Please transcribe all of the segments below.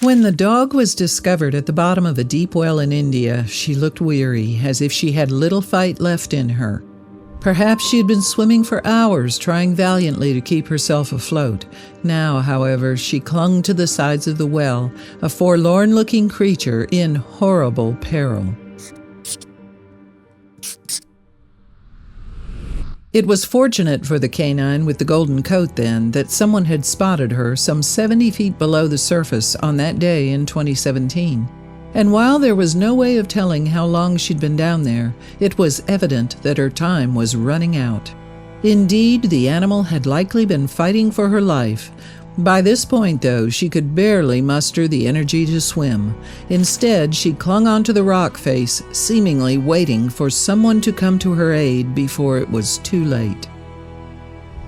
When the dog was discovered at the bottom of a deep well in India, she looked weary, as if she had little fight left in her. Perhaps she had been swimming for hours, trying valiantly to keep herself afloat. Now, however, she clung to the sides of the well, a forlorn-looking creature in horrible peril. It was fortunate for the canine with the golden coat, then, that someone had spotted her some 70 feet below the surface on that day in 2017. And while there was no way of telling how long she'd been down there, it was evident that her time was running out. Indeed, the animal had likely been fighting for her life. By this point, though, she could barely muster the energy to swim. Instead, she clung onto the rock face, seemingly waiting for someone to come to her aid before it was too late.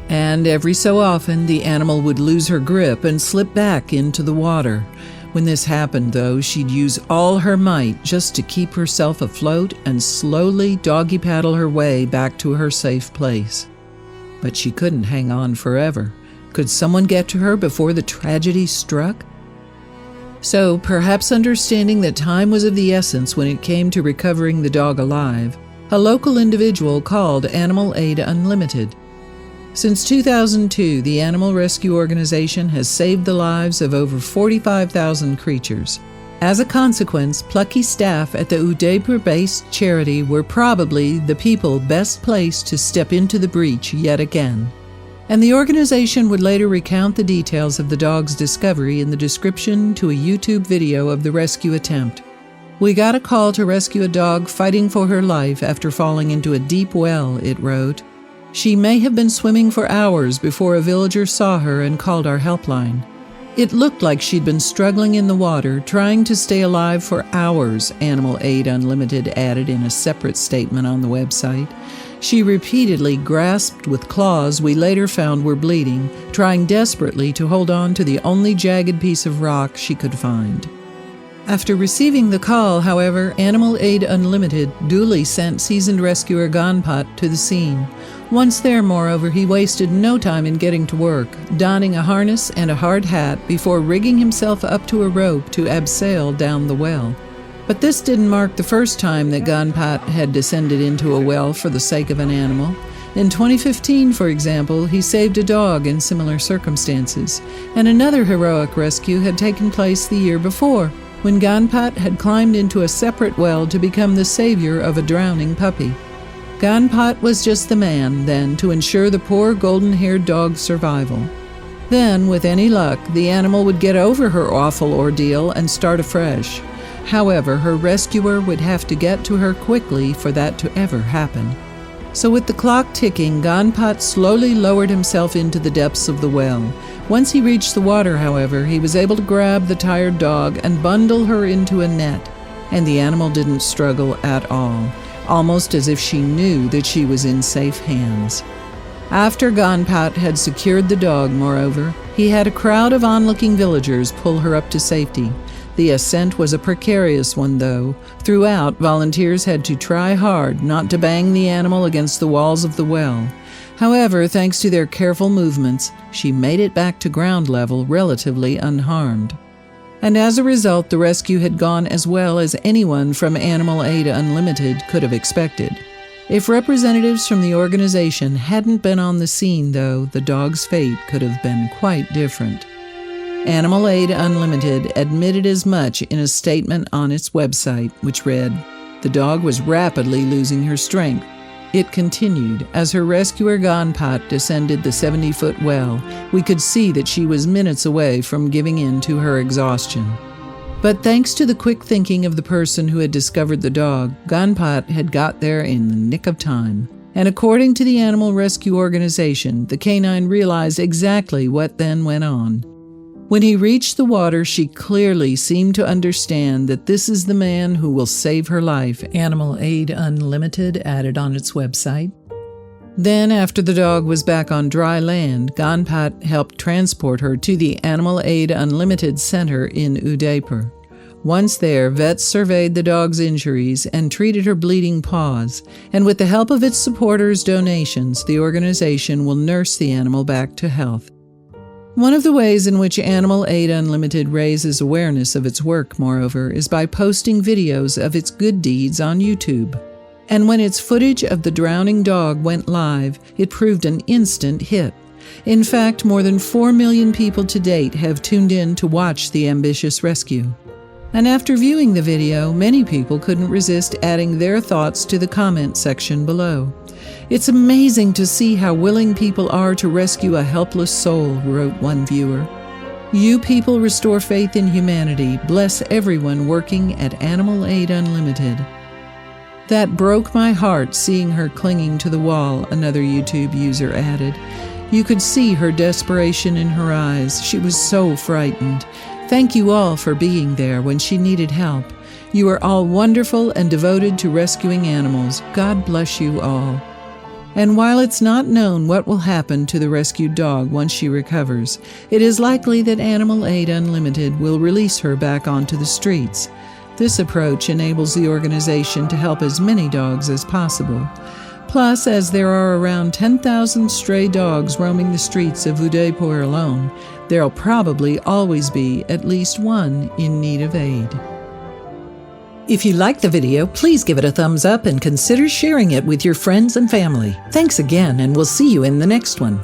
And every so often, the animal would lose her grip and slip back into the water. When this happened, though, she'd use all her might just to keep herself afloat and slowly doggy paddle her way back to her safe place. But she couldn't hang on forever. Could someone get to her before the tragedy struck? So, perhaps understanding that time was of the essence when it came to recovering the dog alive, a local individual called Animal Aid Unlimited. Since 2002, the animal rescue organization has saved the lives of over 45,000 creatures. As a consequence, plucky staff at the Udaipur-based charity were probably the people best placed to step into the breach yet again. And the organization would later recount the details of the dog's discovery in the description to a YouTube video of the rescue attempt. "We got a call to rescue a dog fighting for her life after falling into a deep well," it wrote. "She may have been swimming for hours before a villager saw her and called our helpline. It looked like she'd been struggling in the water, trying to stay alive for hours," Animal Aid Unlimited added in a separate statement on the website. "She repeatedly grasped with claws we later found were bleeding, trying desperately to hold on to the only jagged piece of rock she could find." After receiving the call, however, Animal Aid Unlimited duly sent seasoned rescuer Ganpat to the scene. Once there, moreover, he wasted no time in getting to work, donning a harness and a hard hat before rigging himself up to a rope to abseil down the well. But this didn't mark the first time that Ganpat had descended into a well for the sake of an animal. In 2015, for example, he saved a dog in similar circumstances, and another heroic rescue had taken place the year before, when Ganpat had climbed into a separate well to become the savior of a drowning puppy. Ganpat was just the man, then, to ensure the poor golden-haired dog's survival. Then, with any luck, the animal would get over her awful ordeal and start afresh. However, her rescuer would have to get to her quickly for that to ever happen. So with the clock ticking, Ganpat slowly lowered himself into the depths of the well. Once he reached the water, however, he was able to grab the tired dog and bundle her into a net, and the animal didn't struggle at all, almost as if she knew that she was in safe hands. After Ganpat had secured the dog, moreover, he had a crowd of onlooking villagers pull her up to safety. The ascent was a precarious one, though. Throughout, volunteers had to try hard not to bang the animal against the walls of the well. However, thanks to their careful movements, she made it back to ground level relatively unharmed. And as a result, the rescue had gone as well as anyone from Animal Aid Unlimited could have expected. If representatives from the organization hadn't been on the scene, though, the dog's fate could have been quite different. Animal Aid Unlimited admitted as much in a statement on its website, which read, "The dog was rapidly losing her strength." It continued, as her rescuer Ganpat descended the 70-foot well, we could see that she was minutes away from giving in to her exhaustion. But thanks to the quick thinking of the person who had discovered the dog, Ganpat had got there in the nick of time. And according to the Animal Rescue Organization, the canine realized exactly what then went on. When he reached the water, she clearly seemed to understand that this is the man who will save her life, Animal Aid Unlimited added on its website. Then, after the dog was back on dry land, Ganpat helped transport her to the Animal Aid Unlimited Center in Udaipur. Once there, vets surveyed the dog's injuries and treated her bleeding paws, and with the help of its supporters' donations, the organization will nurse the animal back to health. One of the ways in which Animal Aid Unlimited raises awareness of its work, moreover, is by posting videos of its good deeds on YouTube. And when its footage of the drowning dog went live, it proved an instant hit. In fact, more than 4 million people to date have tuned in to watch the ambitious rescue. And after viewing the video, many people couldn't resist adding their thoughts to the comment section below. "It's amazing to see how willing people are to rescue a helpless soul," wrote one viewer. "You people restore faith in humanity. Bless everyone working at Animal Aid Unlimited." "That broke my heart seeing her clinging to the wall," another YouTube user added. "You could see her desperation in her eyes. She was so frightened. Thank you all for being there when she needed help. You are all wonderful and devoted to rescuing animals. God bless you all." And while it's not known what will happen to the rescued dog once she recovers, it is likely that Animal Aid Unlimited will release her back onto the streets. This approach enables the organization to help as many dogs as possible. Plus, as there are around 10,000 stray dogs roaming the streets of Udaipur alone, there'll probably always be at least one in need of aid. If you liked the video, please give it a thumbs up and consider sharing it with your friends and family. Thanks again, and we'll see you in the next one.